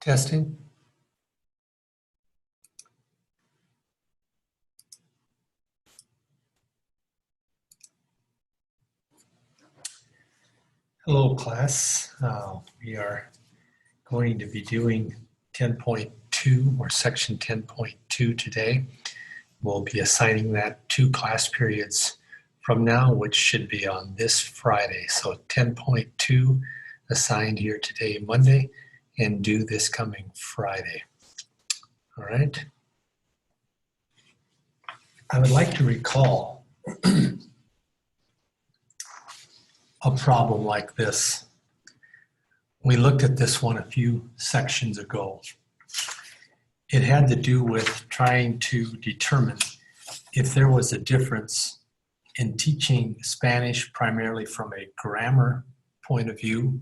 Testing. Hello, class. We are going to be doing 10.2 or section 10.2 today. We'll be assigning that 2 class periods from now, which should be on this Friday. So 10.2 assigned here today, Monday, and due this coming Friday. All right. I would like to recall a problem like this. We looked at this one a few sections ago. It had to do with trying to determine if there was a difference in teaching Spanish primarily from a grammar point of view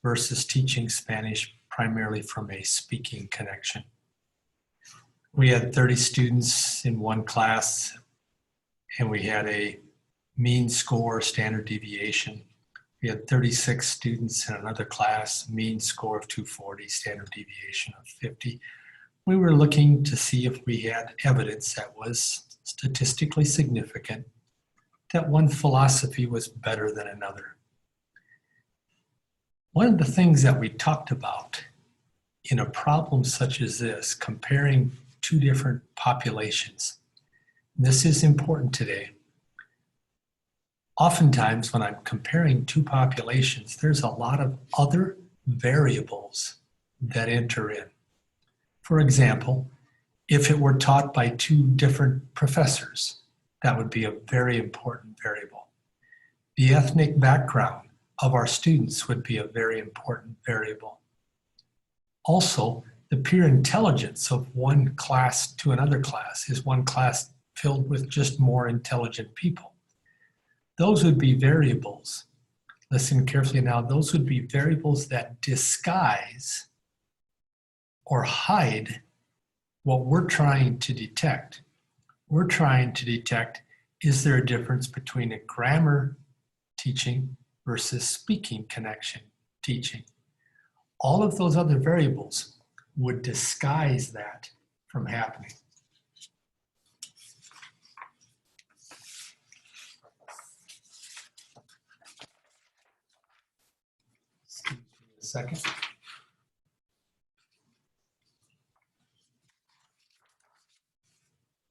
versus teaching Spanish primarily from a speaking connection. We had 30 students in one class, and we had a mean score, standard deviation. We had 36 students in another class, mean score of 240, standard deviation of 50. We were looking to see if we had evidence that was statistically significant that one philosophy was better than another. One of the things that we talked about in a problem such as this, comparing 2 different populations, this is important today. Oftentimes when I'm comparing 2 populations, there's a lot of other variables that enter in. For example, if it were taught by 2 different professors, that would be a very important variable. The ethnic background of our students would be a very important variable. Also, the peer intelligence of one class to another class. Is one class filled with just more intelligent people? Those would be variables. Listen carefully now. Those would be variables that disguise or hide what we're trying to detect. We're trying to detect, is there a difference between a grammar teaching versus speaking connection teaching? All of those other variables would disguise that from happening. Second.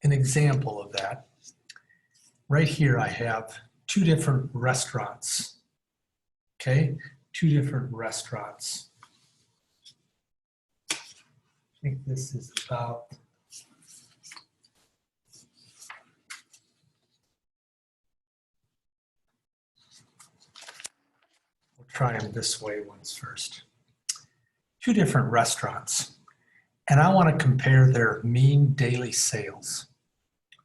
An example of that, right here I have 2 different restaurants, okay? 2 different restaurants. I think this is about, we'll try them this way once first. 2 different restaurants, and I want to compare their mean daily sales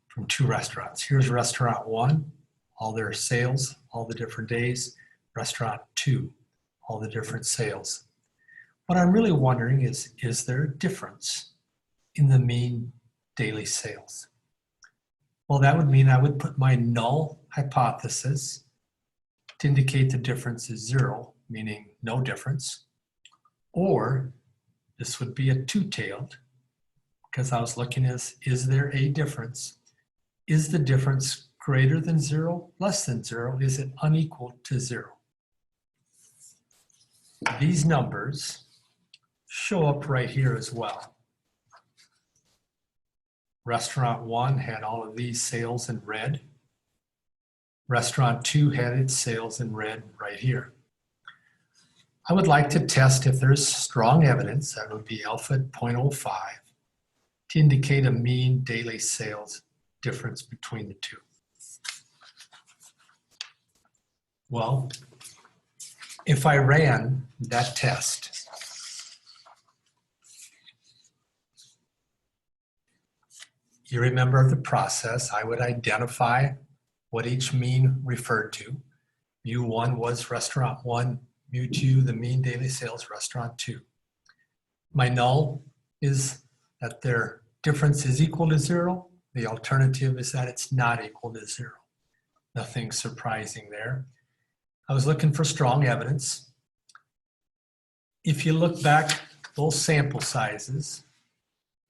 from 2 restaurants. Here's restaurant 1, all their sales, all the different days. Restaurant 2, all the different sales. What I'm really wondering is there a difference in the mean daily sales? Well, that would mean I would put my null hypothesis to indicate the difference is 0, meaning no difference. Or this would be a 2-tailed, because I was looking as, is there a difference? Is the difference greater than 0, less than 0? Is it unequal to 0? These numbers show up right here as well. Restaurant 1 had all of these sales in red. Restaurant 2 had its sales in red right here. I would like to test if there's strong evidence, that would be alpha at 0.05, to indicate a mean daily sales difference between the 2. Well, if I ran that test, you remember the process. I would identify what each mean referred to. Mu1 was restaurant 1, Mu2, the mean daily sales, restaurant 2. My null is that their difference is equal to 0. The alternative is that it's not equal to 0. Nothing surprising there. I was looking for strong evidence. If you look back those sample sizes,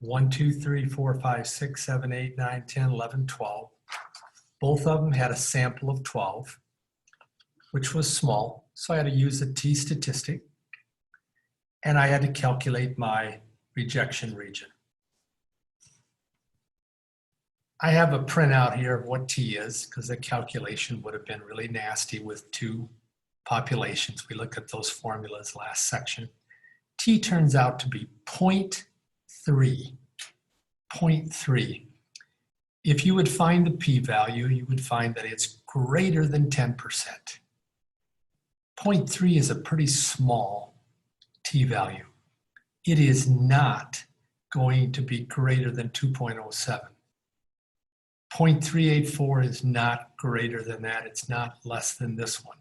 1, 2, 3, 4, 5, 6, 7, 8, 9, 10, 11, 12, both of them had a sample of 12, which was small, so I had to use a t-statistic, and I had to calculate my rejection region. I have a printout here of what t is, because the calculation would have been really nasty with two populations. We looked at those formulas last section. T turns out to be 0.3. 0.3. If you would find the p-value, you would find that it's greater than 10%. 0.3 is a pretty small t-value. It is not going to be greater than 2.07. 0.384 is not greater than that. It's not less than this one.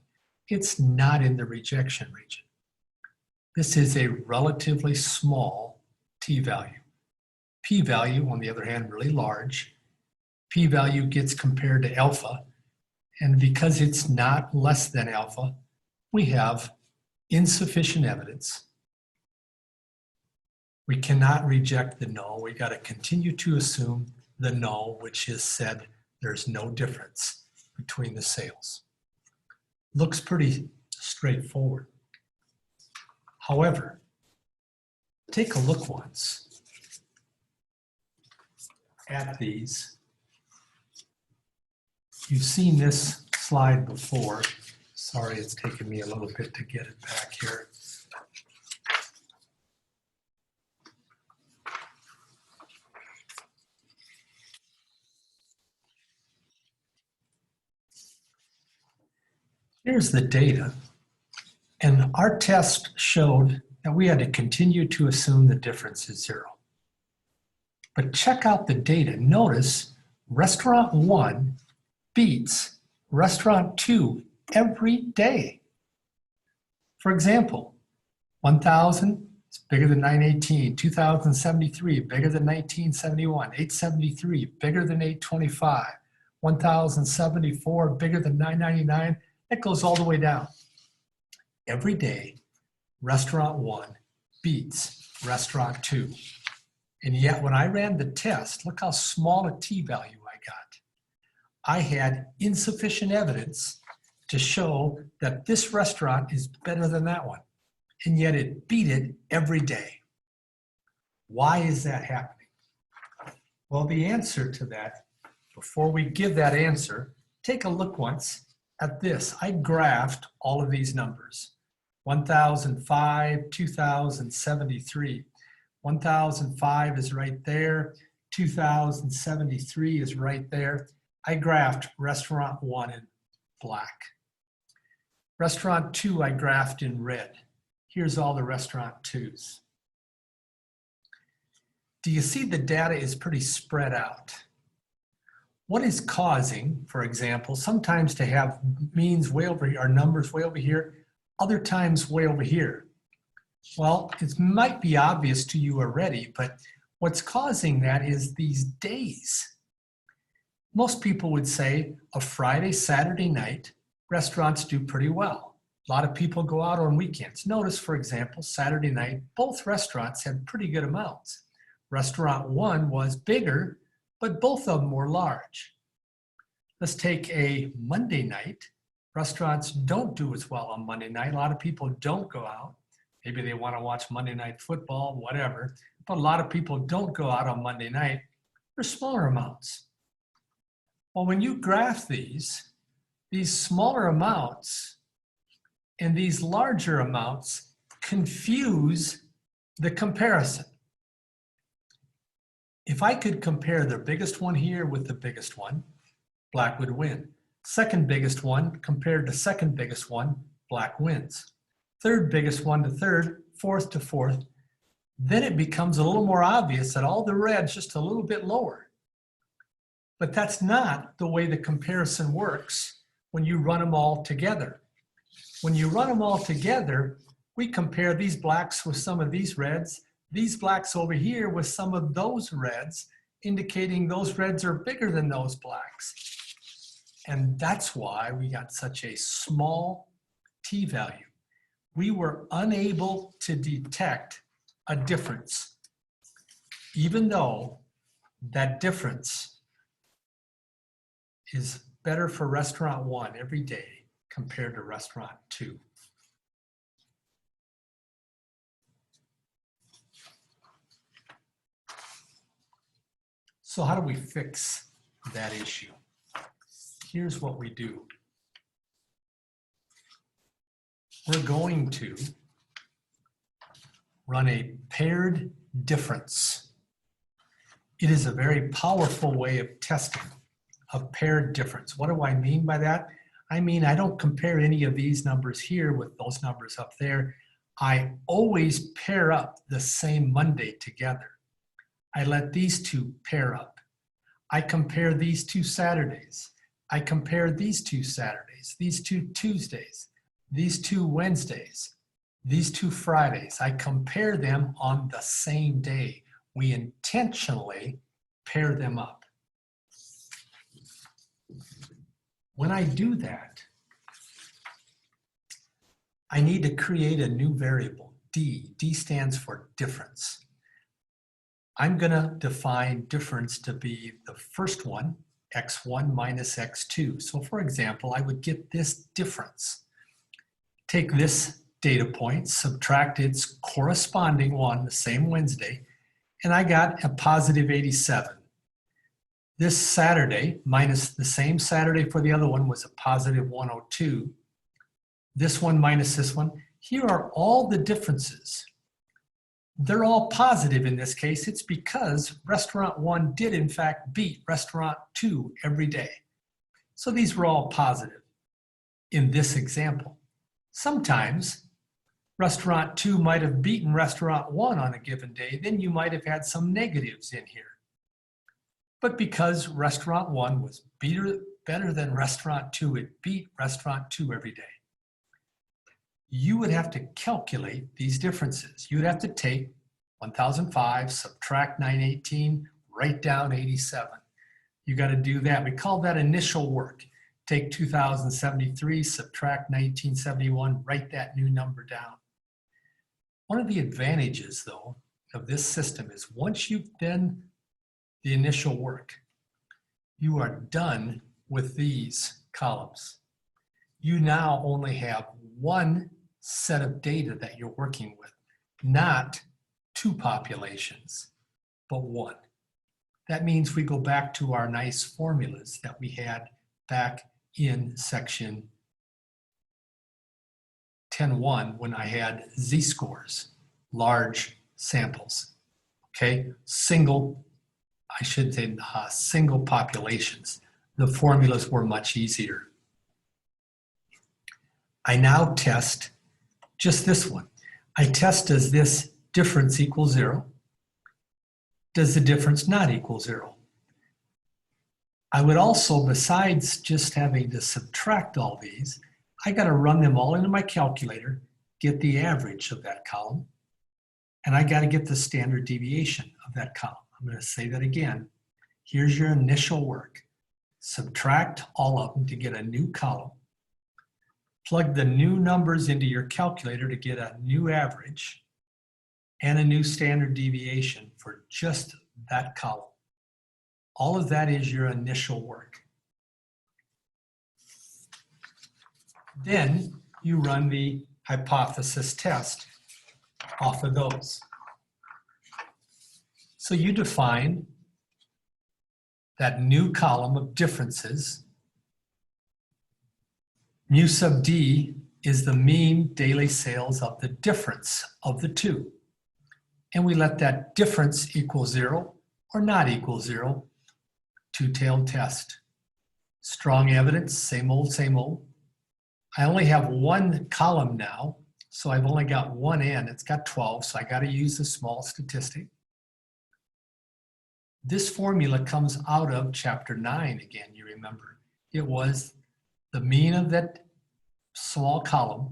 It's not in the rejection region. This is a relatively small t-value. P-value, on the other hand, really large. P-value gets compared to alpha, and because it's not less than alpha, we have insufficient evidence. We cannot reject the null. We got to continue to assume the null, which is said there's no difference between the sales. Looks pretty straightforward. However, take a look once at these. You've seen this slide before. Sorry, it's taken me a little bit to get it back here. Here's the data, and our test showed that we had to continue to assume the difference is 0. But check out the data. Notice restaurant 1 beats restaurant 2 every day. For example, 1,000 is bigger than 918, 2,073 bigger than 1971, 873 bigger than 825, 1,074 bigger than 999. It goes all the way down. Every day, restaurant 1 beats restaurant 2. And yet when I ran the test, look how small a t-value I got. I had insufficient evidence to show that this restaurant is better than that one. And yet it beat it every day. Why is that happening? Well, the answer to that, before we give that answer, take a look once at this. I graphed all of these numbers. 1,005, 2,073. 1,005 is right there. 2,073 is right there. I graphed restaurant 1 in black. Restaurant 2 I graphed in red. Here's all the restaurant 2s. Do you see the data is pretty spread out? What is causing, for example, sometimes to have means way over here, or numbers way over here, other times way over here? Well, it might be obvious to you already, but what's causing that is these days. Most people would say a Friday, Saturday night, restaurants do pretty well. A lot of people go out on weekends. Notice, for example, Saturday night, both restaurants had pretty good amounts. Restaurant 1 was bigger, but both of them were large. Let's take a Monday night. Restaurants don't do as well on Monday night. A lot of people don't go out. Maybe they want to watch Monday Night Football, whatever. But a lot of people don't go out on Monday night for smaller amounts. Well, when you graph these smaller amounts and these larger amounts confuse the comparison. If I could compare the biggest one here with the biggest one, black would win. Second biggest one compared to second biggest one, black wins. Third biggest one to third, fourth to fourth. Then it becomes a little more obvious that all the red's just a little bit lower. But that's not the way the comparison works when you run them all together. When you run them all together, we compare these blacks with some of these reds, these blacks over here with some of those reds, indicating those reds are bigger than those blacks. And that's why we got such a small t-value. We were unable to detect a difference, even though that difference is better for restaurant 1 every day compared to restaurant 2. So how do we fix that issue? Here's what we do. We're going to run a paired difference. It is a very powerful way of testing of paired difference. What do I mean by that? I mean, I don't compare any of these numbers here with those numbers up there. I always pair up the same Monday together. I let these two pair up. I compare these 2 Saturdays. I compare these 2 Saturdays, these 2 Tuesdays, these 2 Wednesdays, these 2 Fridays. I compare them on the same day. We intentionally pair them up. When I do that, I need to create a new variable, D. D stands for difference. I'm going to define difference to be the first one, x1 minus x2. So for example, I would get this difference. Take this data point, subtract its corresponding one, the same Wednesday, and I got a positive 87. This Saturday minus the same Saturday for the other one was a positive 102. This one minus this one. Here are all the differences. They're all positive in this case. It's because restaurant 1 did in fact beat restaurant 2 every day. So these were all positive in this example. Sometimes restaurant 2 might have beaten restaurant 1 on a given day, then you might have had some negatives in here. But because restaurant 1 was better than restaurant 2, it beat restaurant 2 every day. You would have to calculate these differences. You would have to take 1005, subtract 918, write down 87. You got to do that. We call that initial work. Take 2073, subtract 1971, write that new number down. One of the advantages, though, of this system is once you've done the initial work, you are done with these columns. You now only have one set of data that you're working with, not 2 populations, but 1. That means we go back to our nice formulas that we had back in section 10.1 when I had z-scores, large samples, okay? Single populations. The formulas were much easier. I now test just this one. I test, does this difference equal 0? Does the difference not equal 0? I would also, besides just having to subtract all these, I got to run them all into my calculator, get the average of that column, and I got to get the standard deviation of that column. I'm going to say that again. Here's your initial work. Subtract all of them to get a new column. Plug the new numbers into your calculator to get a new average and a new standard deviation for just that column. All of that is your initial work. Then you run the hypothesis test off of those. So you define that new column of differences. Mu sub D is the mean daily sales of the difference of the 2. And we let that difference equal 0 or not equal 0. Two-tailed test. Strong evidence, same old, same old. I only have one column now, so I've only got one n. It's got 12, so I got to use the small statistic. This formula comes out of chapter 9 again, you remember. It was the mean of that small column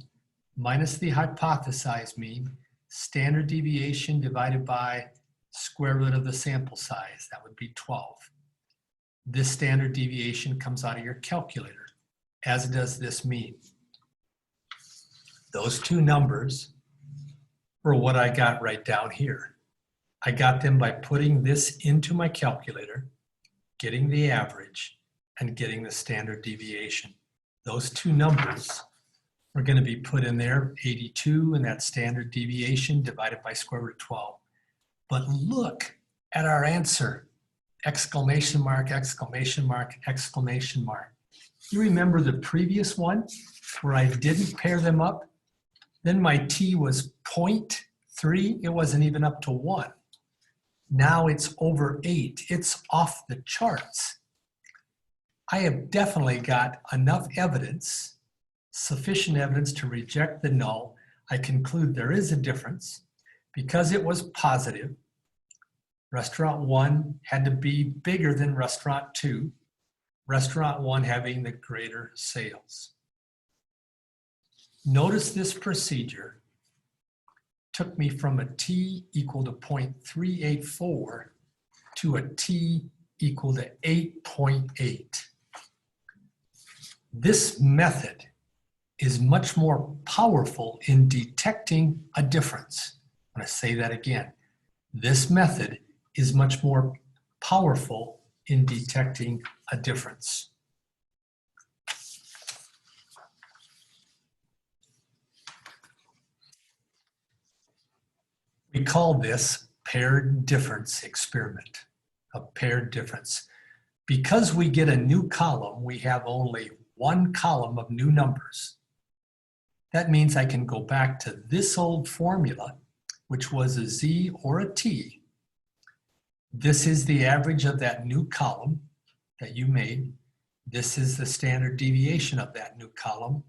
minus the hypothesized mean, standard deviation divided by square root of the sample size. That would be 12. This standard deviation comes out of your calculator, as does this mean. Those two numbers for what I got right down here. I got them by putting this into my calculator, getting the average, and getting the standard deviation. Those two numbers are going to be put in there, 82 and that standard deviation divided by square root of 12. But look at our answer, exclamation mark, exclamation mark, exclamation mark. You remember the previous one where I didn't pair them up? Then my t was 0.3, it wasn't even up to 1. Now it's over 8, it's off the charts. I have definitely got enough evidence, sufficient evidence to reject the null. I conclude there is a difference because it was positive. Restaurant 1 had to be bigger than restaurant 2, restaurant 1 having the greater sales. Notice this procedure took me from a t equal to 0.384 to a t equal to 8.8. This method is much more powerful in detecting a difference. I'm going to say that again. This method is much more powerful in detecting a difference. We call this paired difference experiment, a paired difference. Because we get a new column, we have only one column of new numbers. That means I can go back to this old formula, which was a z or a t. This is the average of that new column that you made. This is the standard deviation of that new column.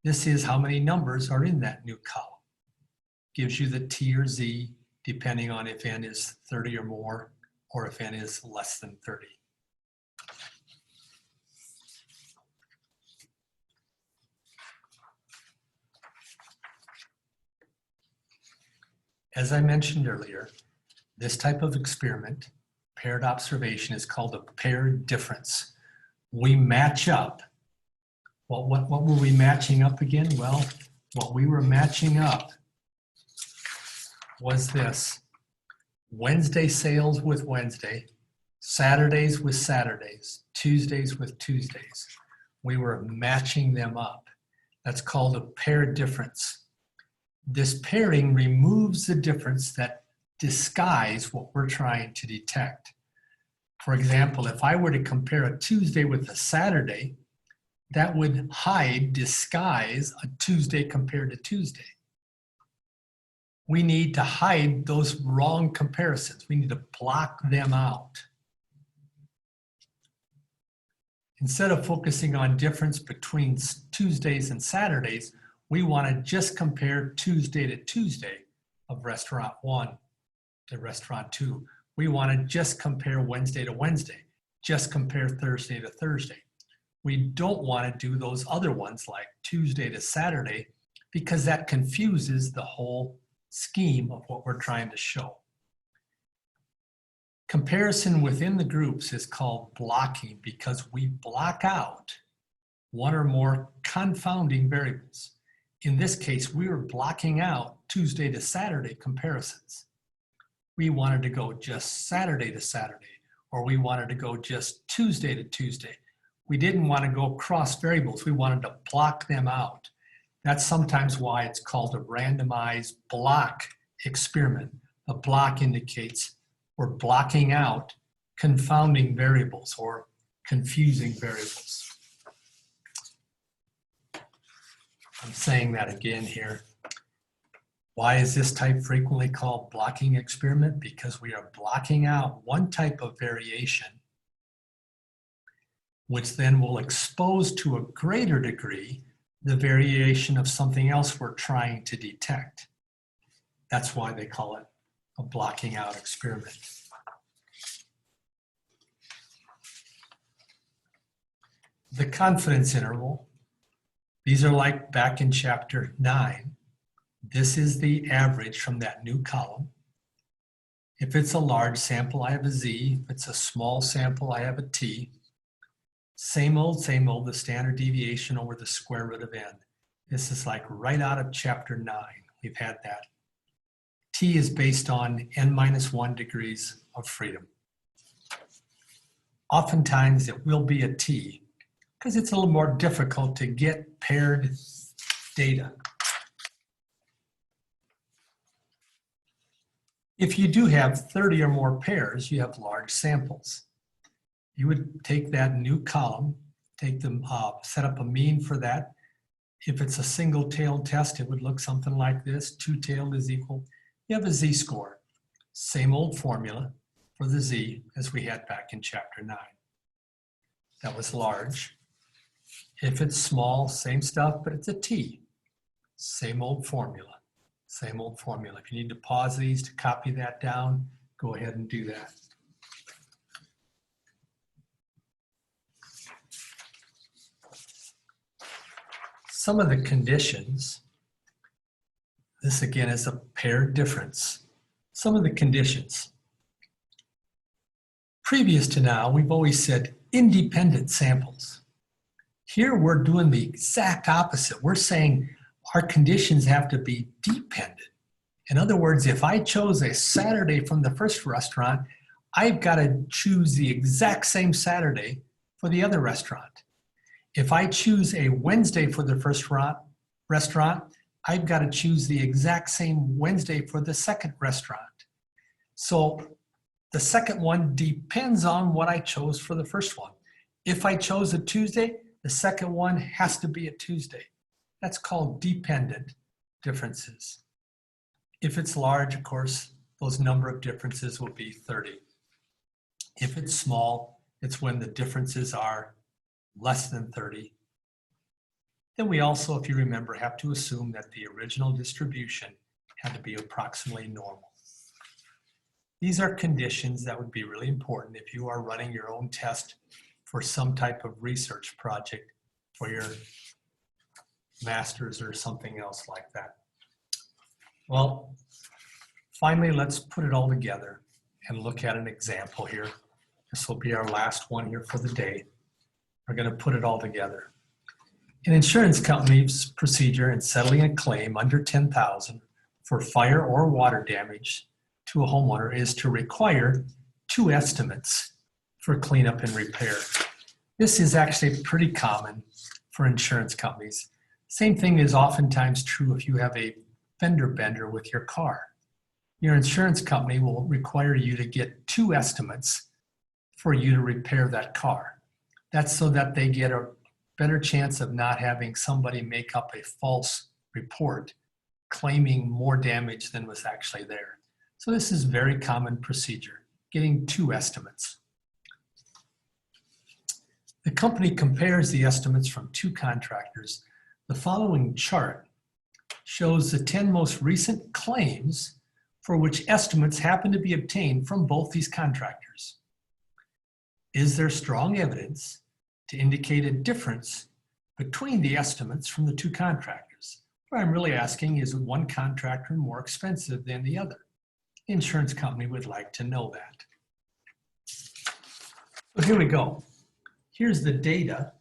This is how many numbers are in that new column. Gives you the t or z depending on if n is 30 or more or if n is less than 30. As I mentioned earlier, this type of experiment, paired observation, is called a paired difference. We match up. Well, what were we matching up again? Well, what we were matching up was this: Wednesday sales with Wednesday, Saturdays with Saturdays, Tuesdays with Tuesdays. We were matching them up. That's called a paired difference. This pairing removes the difference that disguise what we're trying to detect. For example, if I were to compare a Tuesday with a Saturday, that would hide, disguise a Tuesday compared to Tuesday. We need to hide those wrong comparisons. We need to block them out. Instead of focusing on difference between Tuesdays and Saturdays, we want to just compare Tuesday to Tuesday of restaurant 1 to restaurant 2. We want to just compare Wednesday to Wednesday, just compare Thursday to Thursday. We don't want to do those other ones like Tuesday to Saturday because that confuses the whole scheme of what we're trying to show. Comparison within the groups is called blocking because we block out one or more confounding variables. In this case, we were blocking out Tuesday to Saturday comparisons. We wanted to go just Saturday to Saturday, or we wanted to go just Tuesday to Tuesday. We didn't want to go cross variables. We wanted to block them out. That's sometimes why it's called a randomized block experiment. A block indicates we're blocking out confounding variables or confusing variables. I'm saying that again here. Why is this type frequently called blocking experiment? Because we are blocking out one type of variation, which then will expose to a greater degree the variation of something else we're trying to detect. That's why they call it a blocking out experiment. The confidence interval, these are like back in chapter 9. This is the average from that new column. If it's a large sample, I have a z. If it's a small sample, I have a t. Same old, the standard deviation over the square root of n. This is like right out of chapter 9. We've had that. T is based on n-1 degrees of freedom. Oftentimes it will be a T because it's a little more difficult to get paired data. If you do have 30 or more pairs, you have large samples. You would take that new column, take them, set up a mean for that. If it's a single-tailed test, it would look something like this. Two-tailed is equal. You have a z-score. Same old formula for the z as we had back in chapter 9. That was large. If it's small, same stuff, but it's a t. Same old formula. Same old formula. If you need to pause these to copy that down, go ahead and do that. Some of the conditions, this again is a paired difference. Some of the conditions. Previous to now, we've always said independent samples. Here we're doing the exact opposite. We're saying our conditions have to be dependent. In other words, if I chose a Saturday from the first restaurant, I've got to choose the exact same Saturday for the other restaurant. If I choose a Wednesday for the first restaurant, I've got to choose the exact same Wednesday for the second restaurant. So the second one depends on what I chose for the first one. If I chose a Tuesday, the second one has to be a Tuesday. That's called dependent differences. If it's large, of course, those number of differences will be 30. If it's small, it's when the differences are less than 30. Then we also, if you remember, have to assume that the original distribution had to be approximately normal. These are conditions that would be really important if you are running your own test for some type of research project for your master's or something else like that. Well, finally, let's put it all together and look at an example here. This will be our last one here for the day. We're going to put it all together. An insurance company's procedure in settling a claim under $10,000 for fire or water damage to a homeowner is to require 2 estimates for cleanup and repair. This is actually pretty common for insurance companies. Same thing is oftentimes true if you have a fender bender with your car. Your insurance company will require you to get 2 estimates for you to repair that car. That's so that they get a better chance of not having somebody make up a false report claiming more damage than was actually there. So this is very common procedure, getting 2 estimates. The company compares the estimates from 2 contractors. The following chart shows the 10 most recent claims for which estimates happen to be obtained from both these contractors. Is there strong evidence to indicate a difference between the estimates from the 2 contractors? What I'm really asking is one contractor more expensive than the other? The insurance company would like to know that. So here we go. Here's the data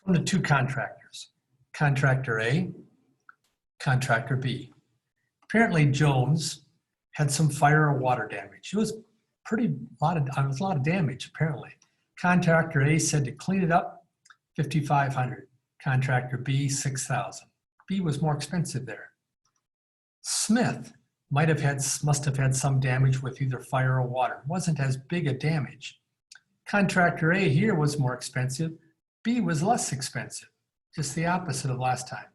from the 2 contractors. Contractor A, contractor B. Apparently Jones had some fire or water damage. It was a lot of damage apparently. Contractor A said to clean it up, $5,500. Contractor B, $6,000. B was more expensive there. Smith must have had some damage with either fire or water. It wasn't as big a damage. Contractor A here was more expensive. B was less expensive. Just the opposite of last time.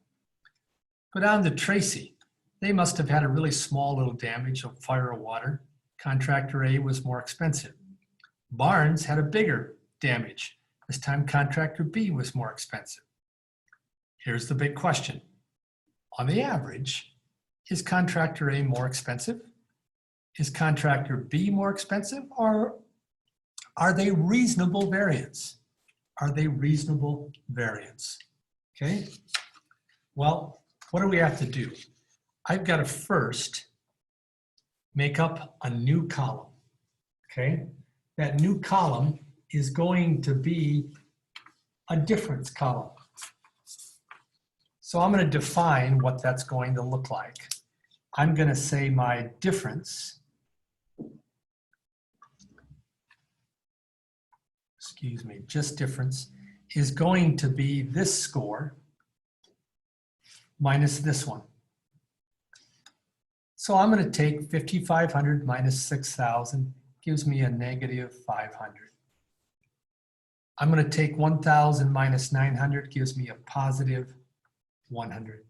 Go down to Tracy. They must have had a really small little damage of fire or water. Contractor A was more expensive. Barnes had a bigger damage. This time contractor B was more expensive. Here's the big question. On the average, is contractor A more expensive? Is contractor B more expensive? Or are they reasonable variance? Are they reasonable variance? Okay. Well, what do we have to do? I've got to first make up a new column. Okay. That new column is going to be a difference column. So I'm going to define what that's going to look like. I'm going to say my difference, excuse me, just difference, is going to be this score minus this one. So I'm going to take 5,500 minus 6,000, gives me a negative 500. I'm going to take 1,000 minus 900, gives me a positive 100.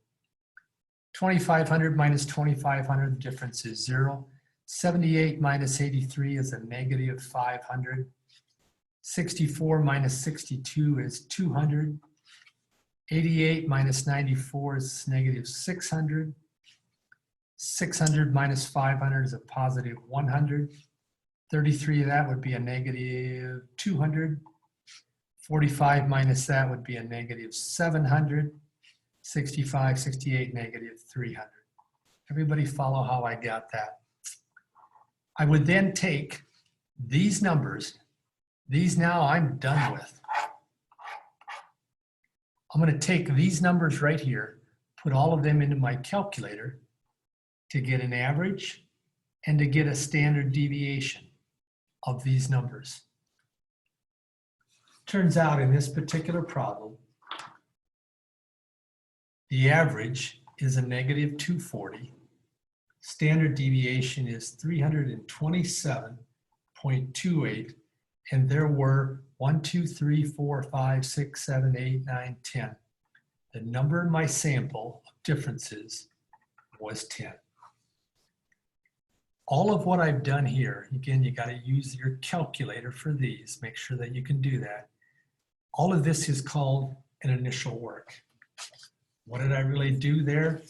2,500 minus 2,500, the difference is 0. 78 minus 83 is a negative 500. 64 minus 62 is 200. 88 minus 94 is negative 600. 600 minus 500 is a positive 100. 33 of that would be a negative 200. 45 minus that would be a negative 700. 65, 68, negative 300. Everybody follow how I got that? I would then take these numbers, these now I'm done with. I'm going to take these numbers right here, put all of them into my calculator to get an average and to get a standard deviation of these numbers. Turns out in this particular problem, the average is a negative 240. Standard deviation is 327.28, and there were 1, 2, 3, 4, 5, 6, 7, 8, 9, 10. The number in my sample of differences was 10. All of what I've done here, again, you got to use your calculator for these. Make sure that you can do that. All of this is called an initial work. What did I really do there?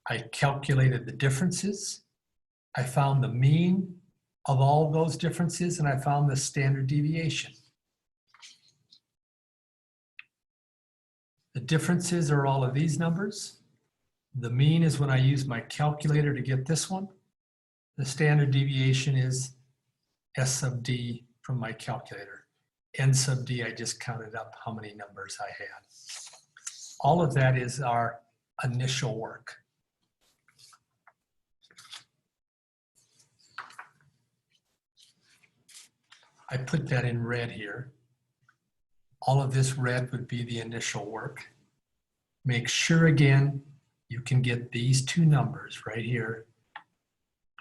I calculated the differences. I found the mean of all of those differences, and I found the standard deviation. The differences are all of these numbers. The mean is when I use my calculator to get this one. The standard deviation is S sub D from my calculator. N sub D, I just counted up how many numbers I had. All of that is our initial work. I put that in red here. All of this red would be the initial work. Make sure again, you can get these two numbers right here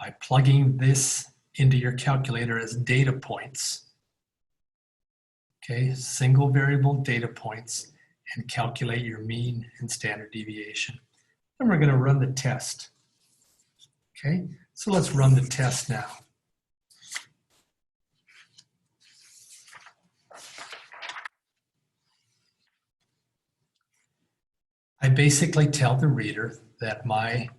by plugging this into your calculator as data points. Okay, single variable data points, and calculate your mean and standard deviation. Then we're going to run the test. Okay, so let's run the test now. I basically tell the reader that my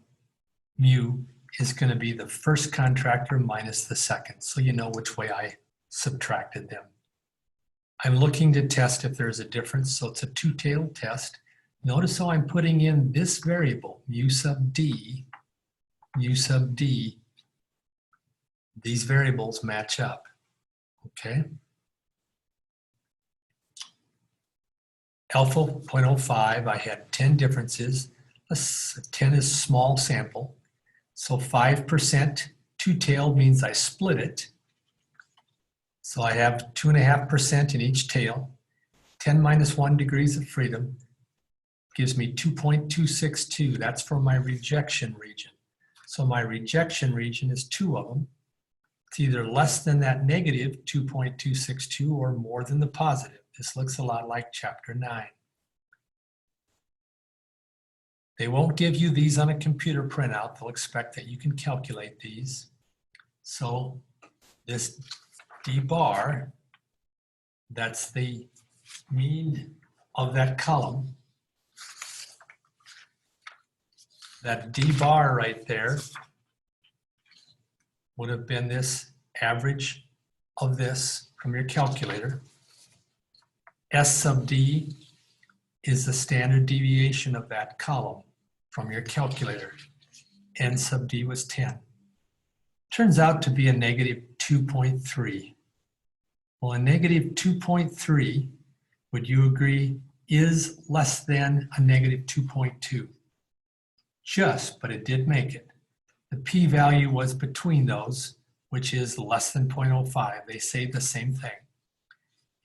mu is going to be the first contractor minus the second, so you know which way I subtracted them. I'm looking to test if there's a difference, so it's a two-tailed test. Notice how I'm putting in this variable, mu sub d, these variables match up, okay? Alpha 0.05, I had 10 differences. 10 is small sample, so 5% two-tailed means I split it. So I have 2.5% in each tail. 10 minus 1 degrees of freedom gives me 2.262. That's for my rejection region. So my rejection region is 2 of them. It's either less than that negative 2.262 or more than the positive. This looks a lot like chapter 9. They won't give you these on a computer printout. They'll expect that you can calculate these. So this D bar, that's the mean of that column. That D bar right there would have been this average of this from your calculator. S sub D is the standard deviation of that column from your calculator. N sub D was 10. Turns out to be a negative 2.3. Well, a negative 2.3, would you agree, is less than a negative 2.2? but it did make it. The p-value was between those, which is less than 0.05. They say the same thing.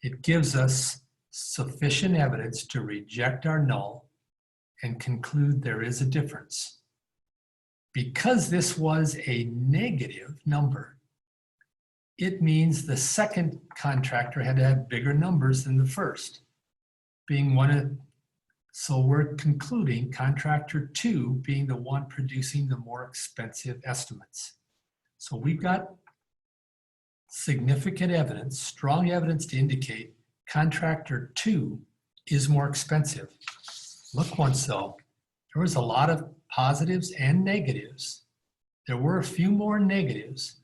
It gives us sufficient evidence to reject our null and conclude there is a difference. Because this was a negative number, it means the second contractor had to have bigger numbers than the first, being one of, so we're concluding contractor 2 being the one producing the more expensive estimates. So we've got significant evidence, strong evidence to indicate contractor 2 is more expensive. Look once though, there was a lot of positives and negatives. There were a few more negatives,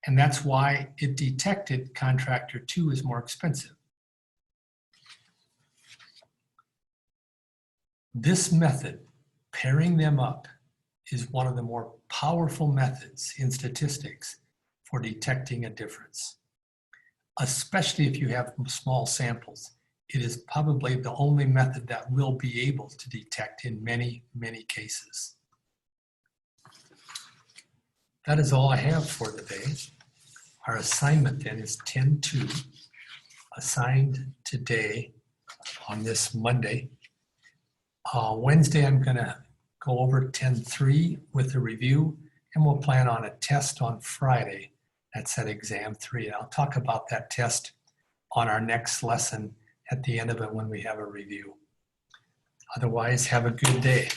and that's why it detected contractor 2 is more expensive. This method, pairing them up, is one of the more powerful methods in statistics for detecting a difference. Especially if you have small samples, it is probably the only method that will be able to detect in many, many cases. That is all I have for today. Our assignment then is 10-2, assigned today on this Monday. Wednesday, I'm going to go over 10-3 with a review, and we'll plan on a test on Friday. That's at exam 3. And I'll talk about that test on our next lesson at the end of it when we have a review. Otherwise, have a good day.